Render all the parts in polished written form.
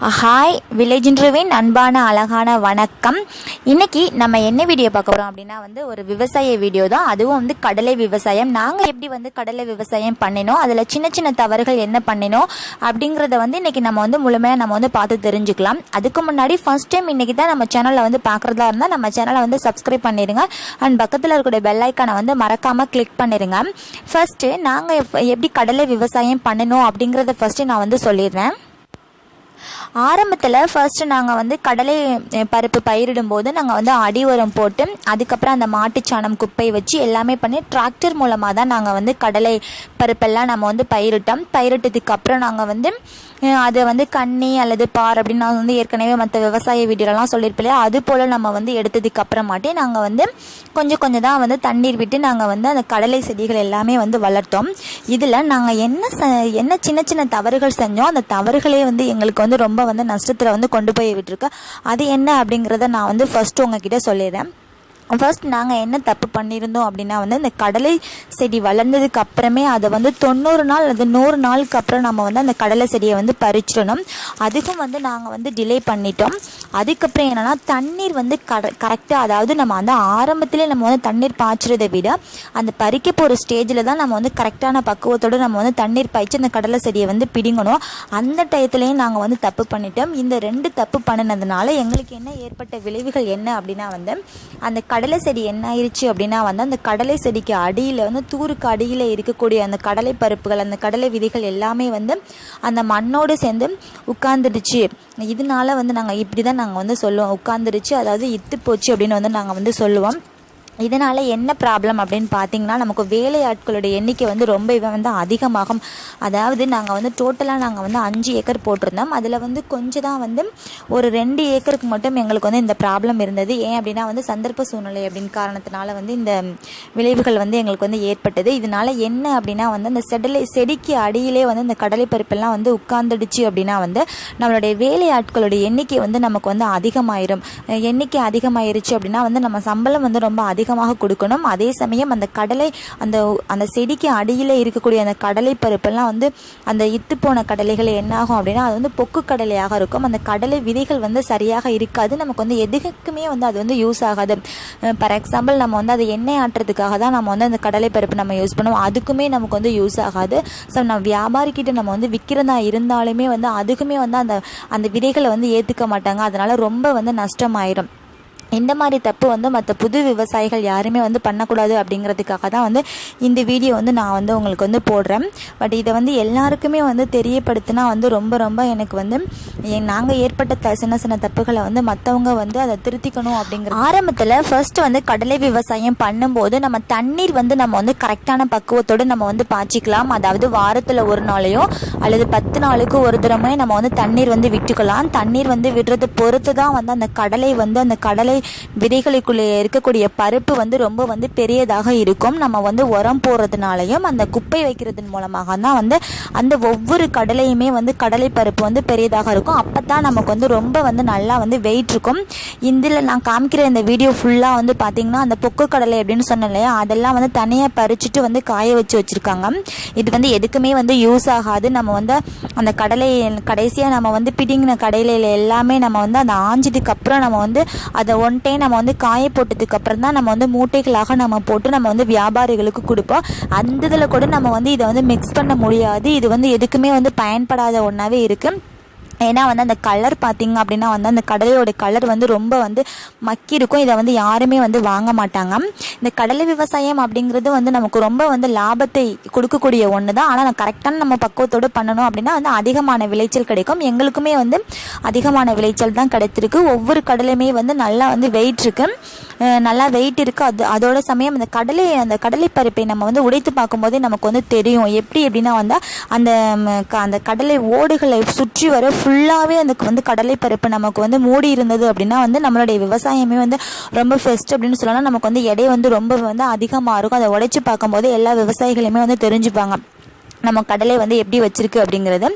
Hi வில்லேஜின்ட்ரோவின் அன்பான அழகான வணக்கம். இன்னைக்கு நம்ம என்ன வீடியோ பார்க்க போகிறோம் அப்படின்னா ஒரு விவசாய வீடியோ தான். அதுவும் கடலை விவசாயம். நாங்கள் எப்படி கடலை விவசாயம் பண்ணினோம், அதில் சின்ன சின்ன தவறுகள் என்ன பண்ணினோம் அப்படிங்கிறத இன்னைக்கு நம்ம முழுமையாக நம்ம பார்த்து தெரிஞ்சுக்கலாம். அதுக்கு முன்னாடி ஃபர்ஸ்ட் டைம் இன்னைக்கு தான் நம்ம சேனலில் பார்க்குறதா இருந்தால் நம்ம சேனலை சப்ஸ்கிரைப் பண்ணிடுங்க. அண்ட் பக்கத்தில் இருக்கிற பெல் ஐக்கானை மறக்காமல் கிளிக் பண்ணிடுங்க. ஃபர்ஸ்ட்டு நாங்கள் எப்படி கடலை விவசாயம் பண்ணினோம் அப்படிங்கிறத ஃபர்ஸ்ட்டு நான் சொல்லிடுறேன். ஆரம்பத்தில் ஃபர்ஸ்ட் நாங்கள் கடலை பருப்பு பயிரிடும்போது நாங்கள் அடி உரம் போட்டு அதுக்கப்புறம் அந்த மாட்டுச்சாணம் குப்பை வச்சு எல்லாமே பண்ணி டிராக்டர் மூலமாக தான் நாங்கள் கடலை பருப்பெல்லாம் நம்ம பயிரிட்டோம். பயிரிட்டதுக்கு அப்புறம் நாங்கள் அதை கண்ணி அல்லது பார் அப்படின்னு நான் ஏற்கனவே மற்ற விவசாய வீடியோலாம் சொல்லியிருப்பில்லையா, அது போல் நம்ம எடுத்ததுக்கு அப்புறமாட்டே நாங்கள் கொஞ்சம் கொஞ்சம் தான் தண்ணீர் விட்டு நாங்கள் அந்த கடலை செடிகள் எல்லாமே வளர்த்தோம். இதில் நாங்கள் என்ன சின்ன சின்ன தவறுகள் செஞ்சோம், அந்த தவறுகளே எங்களுக்கு ரொம்ப நஷ்டத்தில் கொண்டு போய் விட்டுருக்கு. அது என்ன அப்படிங்கிறத நான் ஃபர்ஸ்ட் உங்ககிட்ட சொல்லிடுறேன். ஃபர்ஸ்ட் நாங்கள் என்ன தப்பு பண்ணியிருந்தோம் அப்படின்னா இந்த கடலை செடி வளர்ந்ததுக்கு அப்புறமே அதை 90 நாள் அல்லது 100 நாளுக்கு அப்புறம் நம்ம அந்த கடலை செடியை பறிச்சிடணும். அதுக்கும் நாங்கள் டிலே பண்ணிட்டோம். அதுக்கப்புறம் என்னென்னா தண்ணீர் கரெக்டாக, அதாவது நம்ம ஆரம்பத்திலே நம்ம தண்ணீர் பாய்ச்சறதை விட அந்த பறிக்க போகிற ஸ்டேஜில் தான் நம்ம கரெக்டான பக்குவத்தோடு நம்ம தண்ணீர் பாய்ச்சி அந்த கடலை செடியை பிடிங்கணும். அந்த டயத்துலேயும் நாங்கள் தப்பு பண்ணிட்டோம். இந்த 2 தப்பு பண்ணினதுனால எங்களுக்கு என்ன ஏற்பட்ட விளைவுகள் என்ன அப்படின்னா அந்த கடலை செடி என்ன ஆயிடுச்சு அப்படின்னா அந்த கடலை செடிக்கு அடியில் தூருக்கு அடியில் இருக்கக்கூடிய அந்த கடலை பருப்புகள், அந்த கடலை விதைகள் எல்லாமே அந்த மண்ணோடு சேர்ந்து உட்கார்ந்துடுச்சு. இதனால நாங்கள் இப்படி தான் நாங்கள் சொல்லுவோம், உட்கார்ந்துடுச்சு, அதாவது இத்து போச்சு அப்படின்னு நாங்கள் சொல்லுவோம். இதனால் என்ன ப்ராப்ளம் அப்படின்னு பார்த்தீங்கன்னா நமக்கு வேலையாட்களுடைய எண்ணிக்கை ரொம்பவே அதிகமாகும். அதாவது நாங்கள் டோட்டலாக நாங்கள் 5 ஏக்கர் போட்டிருந்தோம். அதில் கொஞ்சம் தான் ஒரு 2 ஏக்கருக்கு மட்டும் எங்களுக்கு இந்த ப்ராப்ளம் இருந்தது. ஏன் அப்படின்னா சந்தர்ப்ப சூழ்நிலை அப்படின்னு காரணத்தினால இந்த விளைவுகள் எங்களுக்கு ஏற்பட்டது. இதனால் என்ன அப்படின்னா அந்த செடிக்கு அடியிலே இந்த கடலை பருப்பெல்லாம் உட்கார்ந்துடுச்சு அப்படின்னா நம்மளுடைய வேலையாட்களுடைய எண்ணிக்கை நமக்கு அதிகமாயிரும். எண்ணிக்கை அதிகமாயிருச்சு அப்படின்னா நம்ம சம்பளம் ரொம்ப அதிகமாக கொடுக்கணும். அதே சமயம் அந்த கடலை அந்த செடிக்கு அடியில் இருக்கக்கூடிய அந்த கடலை பருப்பெல்லாம் அந்த இத்து போன கடலைகள் என்ன ஆகும் அப்படின்னா அது பொக்கு கடலையாக இருக்கும். அந்த கடலை விதைகள் சரியாக இருக்காது. நமக்கு எதுக்குமே அது யூஸ் ஆகாது. ஃபார் எக்ஸாம்பிள் நம்ம அதை எண்ணெய் ஆட்டுறதுக்காக தான் நம்ம அந்த கடலை பருப்பு நம்ம யூஸ் பண்ணுவோம். அதுக்குமே நமக்கு யூஸ் ஆகாது. ஸோ நம்ம வியாபாரிக்கிட்ட நம்ம விற்கிறதா இருந்தாலுமே அதுக்குமே அந்த விதைகளை ஏற்றுக்க மாட்டாங்க. அதனால ரொம்ப நஷ்டமாயிரும். இந்த மாதிரி தப்பு மற்ற புது விவசாயிகள் யாருமே பண்ணக்கூடாது அப்படிங்கிறதுக்காக தான் இந்த வீடியோ நான் உங்களுக்கு போடுறேன். பட் இதை எல்லாருக்குமே தெரியப்படுத்தினா ரொம்ப ரொம்ப எனக்கு நாங்கள் ஏற்பட்ட சின்ன சின்ன தப்புகளை மற்றவங்க அதை திருத்திக்கணும் அப்படிங்கிற ஆரம்பத்தில் ஃபர்ஸ்ட் கடலை விவசாயம் பண்ணும்போது நம்ம தண்ணீர் நம்ம கரெக்டான பக்குவத்தோடு நம்ம பாய்ச்சிக்கலாம். அதாவது வாரத்தில் ஒரு நாளையோ அல்லது 10 நாளுக்கு ஒரு தடவை நம்ம தண்ணீர் விட்டுக்கலாம். தண்ணீர் விடுறது பொறுத்து தான் அந்த கடலை அந்த கடலை விதைகளுக்குள்ளே இருக்கக்கூடிய பருப்பு ரொம்ப பெரியதாக இருக்கும். நம்ம உரம் போடுறதுனாலையும் அந்த குப்பை வைக்கிறதன் மூலமாக தான் அந்த ஒவ்வொரு கடலையுமே கடலை பருப்பு பெரியதாக இருக்கும். அப்போ தான் நமக்கு ரொம்ப நல்லா வெயிட் இருக்கும். இதில் நான் காமிக்கிற இந்த வீடியோ ஃபுல்லாக பார்த்தீங்கன்னா அந்த பொக்கு கடலை அப்படின்னு சொன்னேன் இல்லையா, அதெல்லாம் தனியாக பறிச்சுட்டு காய வச்சுருக்காங்க. இது எதுக்குமே யூஸ் ஆகாது. நம்ம அந்த கடலை கடைசியாக நம்ம பிடிங்கின கடையில எல்லாமே நம்ம அந்த ஆஞ்சதுக்கு அப்புறம் நம்ம அதை ஒன் டைம் நம்ம காய போட்டதுக்கு அப்புறம் தான் நம்ம மூட்டைகளாக நம்ம போட்டு நம்ம வியாபாரிகளுக்கு கொடுப்போம். அந்த இதில் கூட நம்ம இதை மிக்ஸ் பண்ண முடியாது. இது எதுக்குமே பயன்படாத ஒன்றாவே இருக்குது. ஏன்னா அந்த கலர் பார்த்தீங்க அப்படின்னா அந்த கடலையோட கலர் ரொம்ப மக்கி இருக்கும். இதை யாருமே வாங்க மாட்டாங்க. இந்த கடலை விவசாயம் அப்படிங்கிறது நமக்கு ரொம்ப லாபத்தை கொடுக்கக்கூடிய ஒன்று தான். ஆனால் கரெக்டான நம்ம பக்குவத்தோடு பண்ணணும் அப்படின்னா அதிகமான விளைச்சல் கிடைக்கும். எங்களுக்குமே அதிகமான விளைச்சல் தான் கிடைத்திருக்கு. ஒவ்வொரு கடலையுமே நல்லா வெயிட் இருக்கு, நல்லா வெயிட் இருக்குது. அதோட சமயம் அந்த கடலை பருப்பை நம்ம உடைத்து பார்க்கும்போதே நமக்கு தெரியும் எப்படி எப்படின்னா அந்த கடலை ஓடுகளை சுற்றி வர ஃபுல்லாகவே அந்த கடலை பருப்பு நமக்கு மூடி இருந்தது அப்படின்னா நம்மளுடைய விவசாயமே ரொம்ப ஃபெஸ்ட் அப்படின்னு சொல்லலாம். நமக்கு எடை ரொம்ப அதிகமாக இருக்கும். அதை உடைச்சு பார்க்கும்போது எல்லா விவசாயிகளுமே தெரிஞ்சுப்பாங்க. நம்ம கடலை வந்து எப்படி வச்சிருக்கு அப்படிங்கிறது.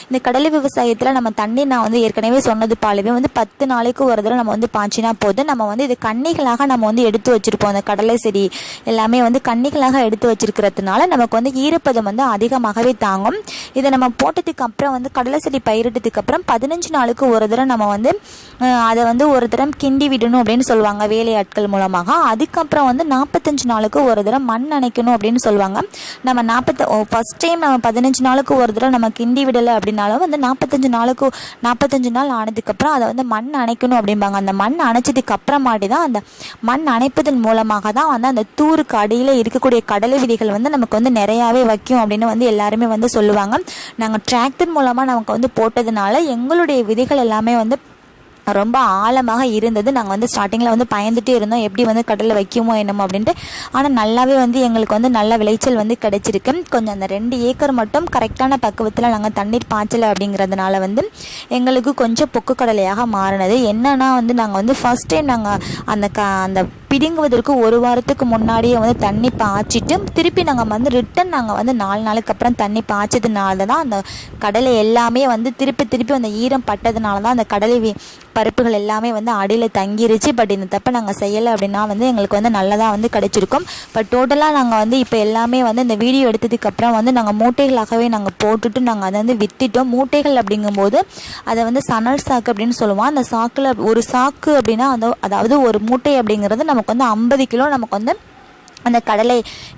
இந்த கடலை விவசாயத்தில் நம்ம தண்ணி நான் வந்து ஏற்கனவே சொன்னது போலவே வந்து 10 நாளைக்கு ஒரு தடவை நம்ம வந்து பாய்ச்சினா போதும். நம்ம வந்து இது கன்னிகளாக நம்ம வந்து எடுத்து வச்சிருப்போம். அந்த கடலை செடி எல்லாமே வந்து கன்னிகளாக எடுத்து வச்சிருக்கிறதுனால நமக்கு வந்து ஈரப்பதம் வந்து அதிகமாகவே தாங்கும். இதை நம்ம போட்டதுக்கு அப்புறம் வந்து கடலை செடி பயிரிட்டதுக்கு அப்புறம் 15 நாளுக்கு ஒரு தடவை நம்ம வந்து அதை வந்து ஒரு தடவை கிண்டி விடணும் அப்படின்னு சொல்லுவாங்க வேலையாட்கள் மூலமாக. அதுக்கப்புறம் வந்து 45 நாளுக்கு ஒரு தடவை மண் அணைக்கணும் அப்படின்னு சொல்லுவாங்க. நம்ம ஃபர்ஸ்ட் டைம் நம்ம 15 நாளுக்கு ஒரு தடவை நம்ம கிண்டி விடலை அப்படின்னாலும் வந்து 45 நாள் ஆனதுக்கப்புறம் அதை வந்து மண் அணைக்கணும் அப்படிம்பாங்க. அந்த மண் அணைச்சதுக்கு அப்புறமாட்டி தான் அந்த மண் அணைப்பதன் மூலமாக தான் வந்து அந்த தூருக்கு அடியில் இருக்கக்கூடிய கடலை விதைகள் வந்து நமக்கு வந்து நிறையாவே வைக்கும் அப்படின்னு வந்து எல்லாருமே வந்து சொல்லுவாங்க. நாங்கள் டிராக்டர் மூலமாக நமக்கு வந்து போட்டதுனால எங்களுடைய விதைகள் எல்லாமே வந்து ரொம்ப ஆழமாக இருந்தது. நாங்கள் வந்து ஸ்டார்டிங்கில் வந்து பயந்துட்டே இருந்தோம் எப்படி வந்து கடலை வைக்குமோ என்னமோ அப்படின்ட்டு. ஆனால் நல்லாவே வந்து எங்களுக்கு வந்து நல்ல விளைச்சல் வந்து கிடைச்சிருக்கு. கொஞ்சம் அந்த 2 ஏக்கர் மட்டும் கரெக்டான பக்குவத்தில் நாங்கள் தண்ணீர் பாய்ச்சலை அப்படிங்கிறதுனால வந்து எங்களுக்கு கொஞ்சம் பொக்கு கடலையாக மாறினது. என்னன்னா வந்து நாங்கள் வந்து ஃபர்ஸ்ட் டைம் நாங்கள் அந்த பிடுங்குவதற்கு 1 வாரத்துக்கு முன்னாடியே வந்து தண்ணி பாய்ச்சிட்டு திருப்பி நாங்கள் வந்து ரிட்டன் நாங்கள் வந்து 4 நாளுக்கு அப்புறம் தண்ணி பாய்ச்சதுனால தான் அந்த கடலை எல்லாமே வந்து திருப்பி அந்த ஈரம் பட்டதுனால தான் அந்த கடலை பருப்புகள் எல்லாமே வந்து அடியில் தங்கிருச்சு. பட் இந்த தப்பை நாங்கள் செய்யலை அப்படின்னா வந்து எங்களுக்கு வந்து நல்லதாக வந்து கிடைச்சிருக்கும். பட் டோட்டலாக நாங்கள் வந்து இப்போ எல்லாமே வந்து இந்த வீடியோ எடுத்ததுக்கப்புறம் வந்து நாங்கள் மூட்டைகளாகவே நாங்கள் போட்டுட்டு நாங்கள் அதை வந்து விற்றுட்டோம். மூட்டைகள் அப்படிங்கும்போது அதை வந்து சணல் சாக்கு அப்படின்னு சொல்லுவோம். அந்த சாக்கில் ஒரு சாக்கு அப்படின்னா அதாவது ஒரு மூட்டை அப்படிங்கிறது நமக்கு வந்து 50 கிலோ நமக்கு வந்து அந்த கடலை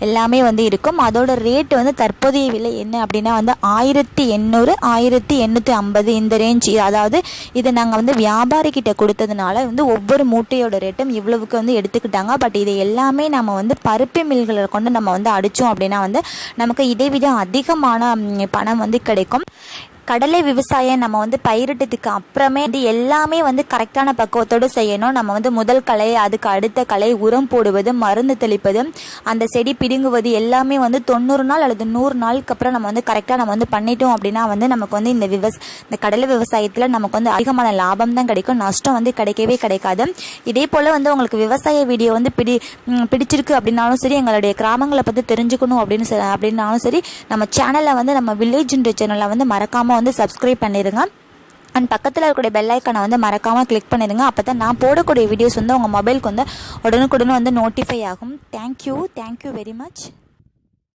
எல்லாமே வந்து இருக்கும். அதோட ரேட்டு வந்து தற்போதைய விலை என்ன அப்படின்னா வந்து 1800 1850 இந்த ரேஞ்ச். அதாவது இதை நாங்கள் வந்து வியாபாரிக்கிட்ட கொடுத்ததுனால வந்து ஒவ்வொரு மூட்டையோட ரேட்டும் இவ்வளவுக்கு வந்து எடுத்துக்கிட்டாங்க. பட் இது எல்லாமே நம்ம வந்து பருப்பு மில்களை கொண்டு நம்ம வந்து அடித்தோம் அப்படின்னா வந்து நமக்கு இதைவிட அதிகமான பணம் வந்து கிடைக்கும். கடலை விவசாயம் நம்ம வந்து பயிரிட்டதுக்கு அப்புறமே இது எல்லாமே வந்து கரெக்டான பக்குவத்தோடு செய்யணும். நம்ம வந்து முதல் களை, அதுக்கு அடுத்த களை, உரம் போடுவது, மருந்து தெளிப்பது, அந்த செடி பிடுங்குவது எல்லாமே வந்து 90 நாள் அல்லது 100 நாளுக்கு அப்புறம் நம்ம வந்து கரெக்டாக நம்ம வந்து பண்ணிட்டோம் அப்படின்னா வந்து நமக்கு வந்து இந்த கடலை விவசாயத்தில் நமக்கு வந்து அதிகமான லாபம் தான் கிடைக்கும். நஷ்டம் வந்து கிடைக்கவே கிடைக்காது. இதே போல் வந்து உங்களுக்கு விவசாய வீடியோ வந்து பிடிச்சிருக்கு அப்படின்னாலும் சரி, எங்களுடைய கிராமங்களை பற்றி தெரிஞ்சுக்கணும் அப்படின்னாலும் சரி, நம்ம சேனலை வந்து நம்ம வில்லேஜ்ன்ற சேனலை வந்து மறக்காமல் வந்து சப்ஸ்கிரைப் பண்ணிடுங்க. அண்ட் பக்கத்தில் இருக்கக்கூடிய பெல் ஐக்கானை வந்து மறக்காமல் கிளிக் பண்ணிடுங்க. அப்போ தான் நான் போடக்கூடிய வீடியோஸ் வந்து உங்கள் மொபைலுக்கு வந்து உடனுக்குடனே வந்து நோட்டிஃபை ஆகும். Thank you very much.